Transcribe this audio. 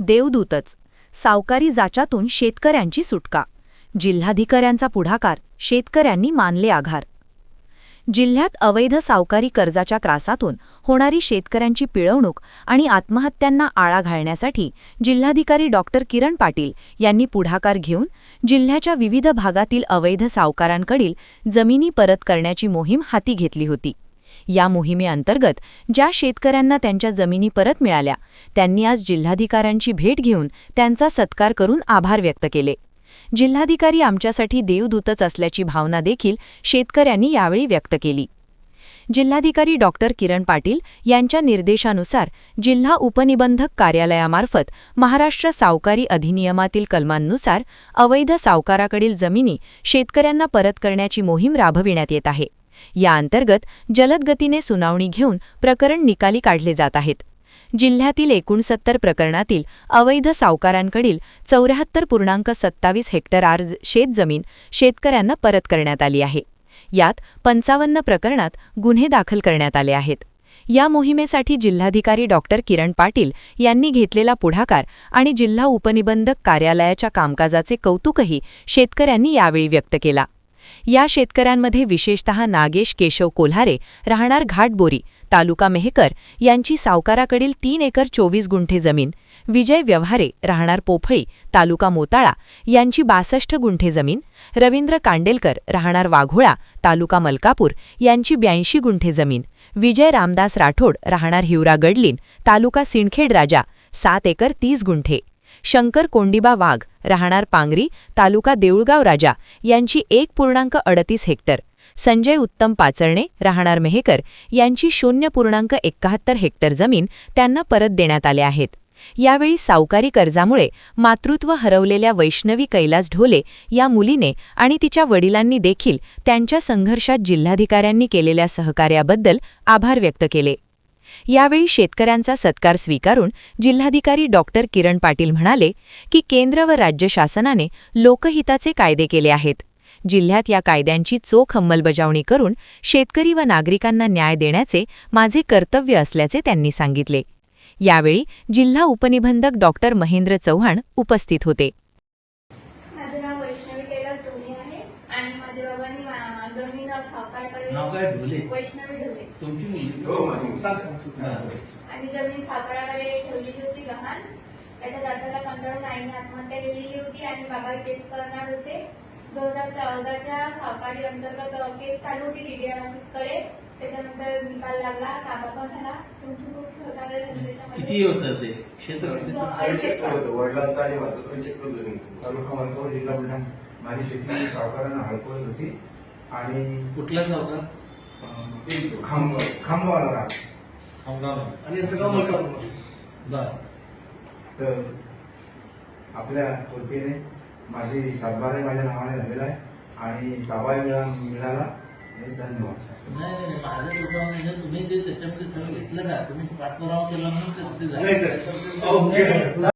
देवदूतच, सावकारी जाचातून शेतकऱ्यांची सुटका, जिल्हाधिकाऱ्यांचा पुढाकार, शेतकऱ्यांनी मानले आघार। जिल्ह्यात अवैध सावकारी कर्जाच्या त्रासातून होणारी शेतकऱ्यांची पिळवणूक आणि आत्महत्यांना आळा घालण्यासाठी जिल्हाधिकारी डॉक्टर किरण पाटील यांनी पुढाकार घेऊन जिल्ह्याच्या विविध भागातील अवैध सावकारांकडील जमिनी परत करण्याची मोहीम हाती घेतली होती। या मोहिमेअंतर्गत ज्या शेतकऱ्यांना त्यांच्या जमिनी परत मिळाल्या त्यांनी आज जिल्हाधिकाऱ्यांची भेट घेऊन त्यांचा सत्कार करून आभार व्यक्त केले। जिल्हाधिकारी आमच्यासाठी देवदूतच असल्याची भावना देखील शेतकऱ्यांनी यावेळी व्यक्त केली। जिल्हाधिकारी डॉक्टर किरण पाटील यांच्या निर्देशानुसार जिल्हा उपनिबंधक कार्यालयामार्फत महाराष्ट्र सावकारी अधिनियमातील कलमांनुसार अवैध सावकाराकडील जमिनी शेतकऱ्यांना परत करण्याची मोहीम राबविण्यात येत आहे। या अंतर्गत जलद गतीने सुनावणी घेऊन प्रकरण निकाली काढले जात आहेत। जिल्ह्यातील 69 प्रकरणातील अवैध सावकारांकडील 74.27 हेक्टर अर्ज शेतजमीन शेतकऱ्यांना परत करण्यात आली आहे। यात 55 प्रकरणात गुन्हे दाखल करण्यात आले आहेत। या मोहिमेसाठी जिल्हाधिकारी डॉक्टर किरण पाटील यांनी घेतलेला पुढाकार आणि जिल्हा उपनिबंधक कार्यालयाच्या कामकाजाचे कौतुकही शेतकऱ्यांनी यावेळी व्यक्त केला। या शेतकऱ्यांमध्ये विशेषतः नागेश केशव कोल्हारे राहणार घाटबोरी तालुका मेहकर यांची सावकाराकडील 3 एकर 24 गुंठे जमीन, विजय व्यवहारे राहणार पोफळी तालुका मोताळा यांची 62 गुंठे जमीन, रवींद्र कांडेलकर राहणार वाघोळा तालुका मलकापूर यांची 82 गुंठे जमीन, विजय रामदास राठोड राहणार हिवरा गडलीन तालुका सिंदखेड राजा 7 एकर 30 गुंठे, शंकर कोंडिबा वाघ राहणार पांगरी तालुका देऊळगाव राजा यांची 1.38 हेक्टर, संजय उत्तम पाचरणे राहणार मेहकर यांची 0.71 हेक्टर जमीन त्यांना परत देण्यात आल्या आहेत। यावेळी सावकारी कर्जामुळे मातृत्व हरवलेल्या वैष्णवी कैलास ढोले या मुलीने आणि तिच्या वडिलांनी देखील त्यांच्या संघर्षात जिल्हाधिकाऱ्यांनी केलेल्या सहकार्याबद्दल आभार व्यक्त केले। यावेळी शेतकऱ्यांचा सत्कार स्वीकारून जिल्हाधिकारी डॉक्टर किरण पाटील म्हणाले की केंद्र व राज्य शासनाने लोकहिताचे कायदे केले आहेत। जिल्ह्यात या कायद्यांची चोख अंमलबजावणी करून शेतकरी व नागरिकांना न्याय देण्याचे माझे कर्तव्य असल्याचे त्यांनी सांगितले। यावेळी जिल्हा उपनिबंधक डॉक्टर महेंद्र चव्हाण उपस्थित होते। माझे नाव वैष्णवी कैलास ढोले आहे आणि माझ्या बाबांनी जमीन सावकाराकडे नाव काय ढोले? वैष्णवी ढोले तुमची मुलगी? हो माझी आणि जमीन सावकाराकडे ठेवलेली होती गहाण। त्याच्या दादाला कंटाळून आईने आत्महत्या केलेली होती आणि बाबा केस करणार होते। 2014च्या सावकारी अंतर्गत केस चालू होती टीडीआर ऑफिसकडे। त्याच्यानंतर निकाल लागला, ताबा पण झाला। तुमची खूप सहकार्य निर्देशामध्ये किती होतं ते क्षेत्र? वडिलांचा आणि माझं 2 एकर जमीन तालुका मलकापूर जिल्हा बुलढाणा। माझी शेती सावकारांना हडकवत होती आणि कुठला सावकार? खामगावला राहत आणि याचं गाव मलकापूर। बर, तर आपल्या कृपेने माझी सातबारा माझ्या नावाने झालेला आहे आणि ताबाही मिळाला। धन्यवाद। नाही माझ्या कृपा तुम्ही ते त्याच्यामध्ये सगळं घेतलं का? तुम्ही पाठपुरावा केला म्हणून ते झालं? नाही सर,